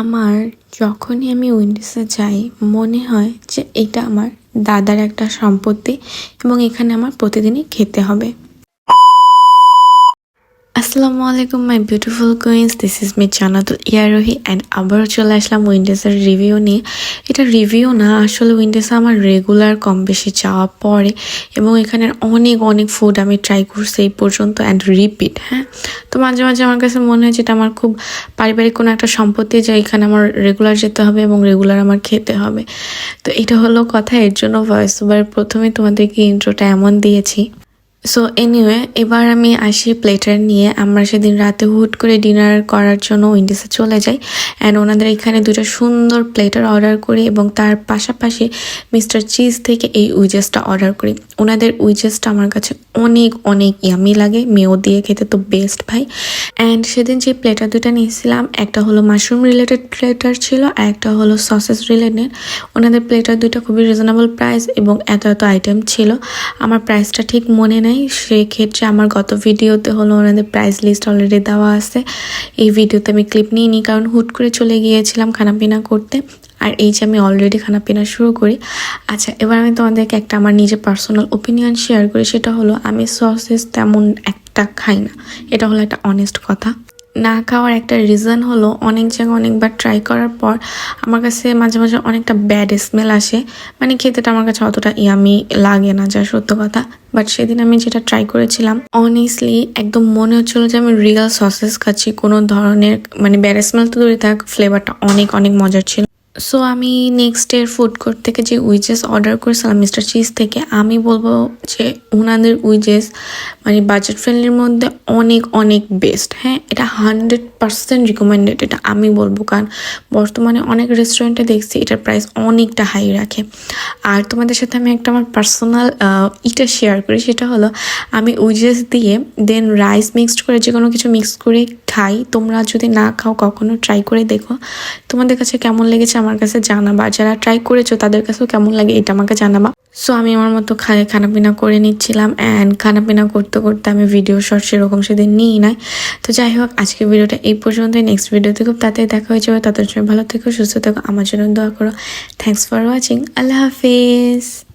আমার যখনই আমি উইন্ডিসে যাই মনে হয় যে এটা আমার দাদার একটা সম্পত্তি এবং এখানে আমার প্রতিদিনই খেতে হবে। আসসালামু আলাইকুম my beautiful queens, this is me Jannatul Yarohi and আবারও চলে আসলাম উইন্ডিসের রিভিউ নিয়ে। এটা রিভিউ না, আসলে উইন্ডিসে আমার রেগুলার কম বেশি যাওয়া পড়ে এবং এখানের অনেক অনেক ফুড আমি ট্রাই করছি এই পর্যন্ত অ্যান্ড রিপিট। তো মাঝে মাঝে আমার কাছে মনে হয় যেটা আমার খুব পারিবারিক কোনো একটা সম্পত্তি, যে এখানে আমার রেগুলার যেতে হবে এবং রেগুলার আমার খেতে হবে। তো এটা হলো কথা, এর জন্য ভয়েস ওভার প্রথমে তোমাদেরকে ইন্ট্রোটা এমন দিয়েছি। সো এনিওয়ে, এবার আমি আসি প্লেটার নিয়ে। আমরা সেদিন রাতে হুট করে ডিনার করার জন্য উইন্ডিসে চলে যাই অ্যান্ড ওনাদের এখানে দুটো সুন্দর প্লেটার অর্ডার করি এবং তার পাশাপাশি মিস্টার চিজ থেকে এই উইজেসটা অর্ডার করি। ওনাদের উইজেসটা আমার কাছে অনেক অনেক ইয়ামি লাগে, মেও দিয়ে খেতে তো বেস্ট ভাই। অ্যান্ড সেদিন যে প্লেটার দুটা নিয়েছিলাম, একটা হলো মাশরুম রিলেটেড প্লেটার ছিল আর একটা হলো সসেস রিলেটেড। ওনাদের প্লেটার দুইটা খুবই রিজনেবল প্রাইস এবং এত এত আইটেম ছিল। আমার প্রাইসটা ঠিক মনে নেই, সেক্ষেত্রে আমার গত ভিডিওতে হলো ওনাদের প্রাইস লিস্ট অলরেডি দেওয়া আছে। এই ভিডিওতে আমি ক্লিপ নিইনি কারণ হুট করে চলে গিয়েছিলাম খানাপিনা করতে, আর এই যে আমি অলরেডি খানাপিনা শুরু করি। আচ্ছা, এবার আমি তোমাদেরকে একটা আমার নিজের পার্সোনাল ওপিনিয়ন শেয়ার করি। সেটা হলো আমি সসেস তেমন একটা খাই না, এটা হলো একটা অনেস্ট কথা। না খাওয়ার একটা রিজন হলো অনেক জায়গায় অনেকবার ট্রাই করার পর আমার কাছে মাঝে মাঝে অনেকটা ব্যাড স্মেল আসে, মানে খেতেটা আমার কাছে অতটা ইয়ামি লাগে না, যা সত্য কথা। বাট সেদিন আমি যেটা ট্রাই করেছিলাম, অনেস্টলি একদম মনে হচ্ছিলো যে আমি রিয়েল সসেস খাচ্ছি। কোনো ধরনের মানে ব্যাড স্মেল তো দূরে থাক, ফ্লেভারটা অনেক অনেক মজার ছিল। সো আমি নেক্সট ডে ফুড কোর্ট থেকে যে উইজেস অর্ডার করেছিলাম মিস্টার চিজ থেকে, আমি বলবো যে ওনাদের উইজেস মানে বাজেট ফ্রেন্ডলির মধ্যে অনেক অনেক বেস্ট। এটা 100% রিকমেন্ডেড, এটা আমি বলবো, কারণ বর্তমানে অনেক রেস্টুরেন্টে দেখছি এটার প্রাইস অনেকটা হাই রাখে। আর তোমাদের সাথে আমি একটা আমার পার্সোনাল ইটা শেয়ার করি। সেটা হলো আমি উইজেস দিয়ে দেন রাইস মিক্সড করে যে কোনো কিছু মিক্স করে খাই। তোমরা যদি না খাও কখনো ট্রাই করে দেখো, তোমাদের কাছে কেমন লেগেছে আমার কাছে জানাবা। যারা ট্রাই করেছো তাদের কাছেও কেমন লাগে এটা আমাকে জানাবা। সো আমি আমার মতো খানাপিনা করে নিচ্ছিলাম অ্যান্ড খানাপিনা করতে করতে আমি ভিডিও শর্ট সেরকম সেদিন নিই নাই। তো যাই হোক, আজকের ভিডিওটা এই পর্যন্তই। নেক্সট ভিডিওতে খুব তাড়াতাড়ি দেখা হয়ে যাবে। তাদের জন্য ভালো থেকো, সুস্থ থেকো, আমার জন্য দোয়া করো। Thanks for watching. Allah Hafiz.